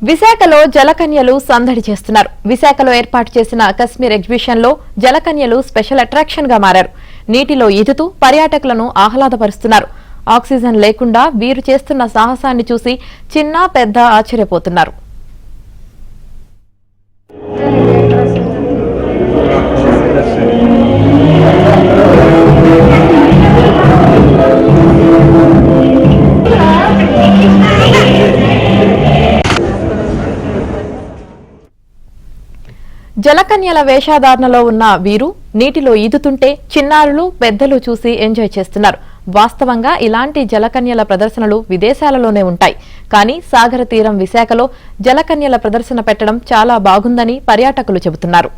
విశాఖలో జలకన్యలు సందడి చేస్తున్నారు. విశాఖలో ఏర్పాటు చేసిన కశ్మీర్ ఎగ్జిబిషన్ లో జలకన్యలు స్పెషల్ అట్రాక్షన్ గా మారారు. నీటిలో ఈదుతూ పర్యాటకులను ఆహ్లాదపరుస్తున్నారు. ఆక్సిజన్ లేకుండా వీరు చేస్తున్న సాహసాన్ని చూసి చిన్న పెద్ద ఆశ్చర్యపోతున్నారు. జలకన్యల వేషధారణలో ఉన్న వీరు నీటిలో ఈదుతుంటే చిన్నారులు పెద్దలు చూసి ఎంజాయ్ చేస్తున్నారు. వాస్తవంగా ఇలాంటి జలకన్యల ప్రదర్శనలు విదేశాలలోనే ఉంటాయి. కానీ సాగర తీరం విశాఖలో జలకన్యల ప్రదర్శన పెట్టడం చాలా బాగుందని పర్యాటకులు చెబుతున్నారు.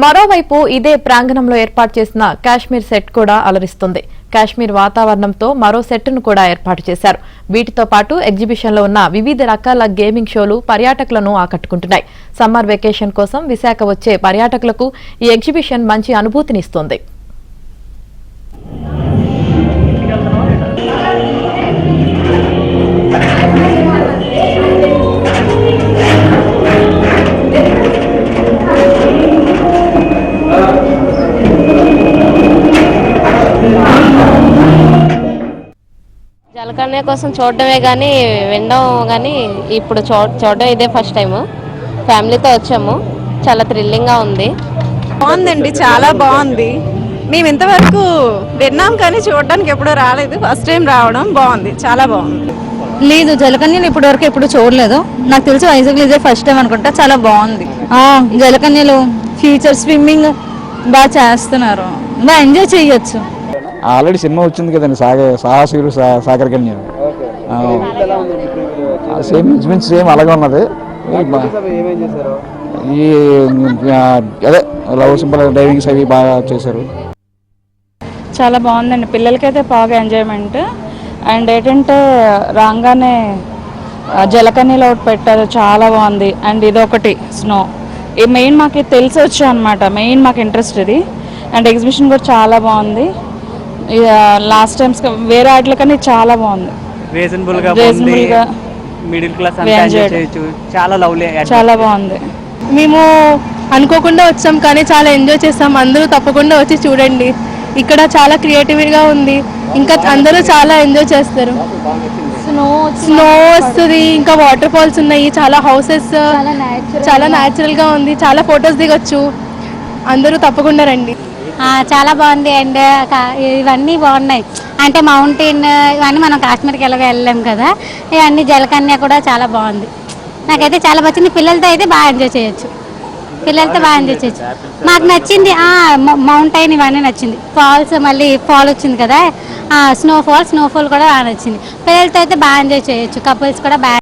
మరోవైపు ఇదే ప్రాంగణంలో ఏర్పాటు చేసిన కాశ్మీర్ సెట్ కూడా అలరిస్తుంది. కాశ్మీర్ వాతావరణంతో మరో సెట్ను కూడా ఏర్పాటు చేశారు. వీటితో పాటు ఎగ్జిబిషన్లో ఉన్న వివిధ రకాల గేమింగ్ షోలు పర్యాటకులను ఆకట్టుకుంటున్నాయి. సమ్మర్ వెకేషన్ కోసం విశాఖ వచ్చే పర్యాటకులకు ఈ ఎగ్జిబిషన్ మంచి అనుభూతినిస్తుంది. జలకన్య కోసం చూడడమే కానీ వినడం కానీ ఇప్పుడు చూడడం ఇదే ఫస్ట్ టైం. ఫ్యామిలీతో వచ్చాము. చాలా థ్రిల్లింగ్గా ఉంది. బాగుందండి, చాలా బాగుంది. మేము ఇంతవరకు విన్నాం కానీ చూడడానికి ఎప్పుడూ రాలేదు. ఫస్ట్ టైం రావడం బాగుంది, చాలా బాగుంది. లేదు, జలకన్యలు ఇప్పటివరకు ఎప్పుడు చూడలేదు. నాకు తెలిసి వైజాగ్లో ఇదే ఫస్ట్ టైం అనుకుంటా. చాలా బాగుంది. జలకన్యలు ఫ్యూచర్ స్విమ్మింగ్ బాగా చేస్తున్నారు. బాగా ఎంజాయ్ చేయొచ్చు. ఆల్రెడీ సినిమా వచ్చింది కదండి, సాహసులు సాగర కన్య. సేమ్ అలాగే ఉన్నది. ఈ అదే లవ్ సింబల్ డ్రైవింగ్స్ అవి బాగా చేశారు. చాలా బాగుందండి. పిల్లలకైతే బాగా ఎంజాయ్మెంట్. అండ్ ఏంటంటే రాగానే జలకన్యలు ఒకటి పెట్టారు, చాలా బాగుంది. అండ్ ఇదొకటి స్నో. ఈ మెయిన్ మాకు తెలిసి వచ్చా అనమాట. మెయిన్ మాకు ఇంట్రెస్ట్ ఇది. అండ్ ఎగ్జిబిషన్ కూడా చాలా బాగుంది. లాస్ట్ టైమ్స్ వేరే వాటి కన్నా చాలా బాగుంది. రీజనబుల్గా మిడిల్ క్లాస్ చాలా బాగుంది. మేము అనుకోకుండా వచ్చాం కానీ చాలా ఎంజాయ్ చేస్తాం. అందరూ తప్పకుండా వచ్చి చూడండి. ఇక్కడ చాలా క్రియేటివ్గా ఉంది. ఇంకా అందరూ చాలా ఎంజాయ్ చేస్తారు. స్నో వస్తుంది, ఇంకా వాటర్ ఫాల్స్ ఉన్నాయి, చాలా హౌసెస్, చాలా న్యాచురల్గా ఉంది. చాలా ఫొటోస్ దిగొచ్చు. అందరూ తప్పకుండా రండి. చాలా బాగుంది. అండ్ ఇవన్నీ బాగున్నాయి. అంటే మౌంటైన్ ఇవన్నీ మనం కాశ్మీర్కి వెళ్ళలేం కదా. ఇవన్నీ జలకన్య కూడా చాలా బాగుంది. నాకైతే చాలా నచ్చింది. పిల్లలతో అయితే బాగా ఎంజాయ్ చేయొచ్చు. మాకు నచ్చింది మౌంటైన్ ఇవన్నీ నచ్చింది. ఫాల్స్, మళ్ళీ ఫాల్ వచ్చింది కదా, స్నోఫాల్ కూడా బాగా నచ్చింది. పిల్లలతో అయితే బాగా ఎంజాయ్ చేయొచ్చు. కపుల్స్ కూడా బాగా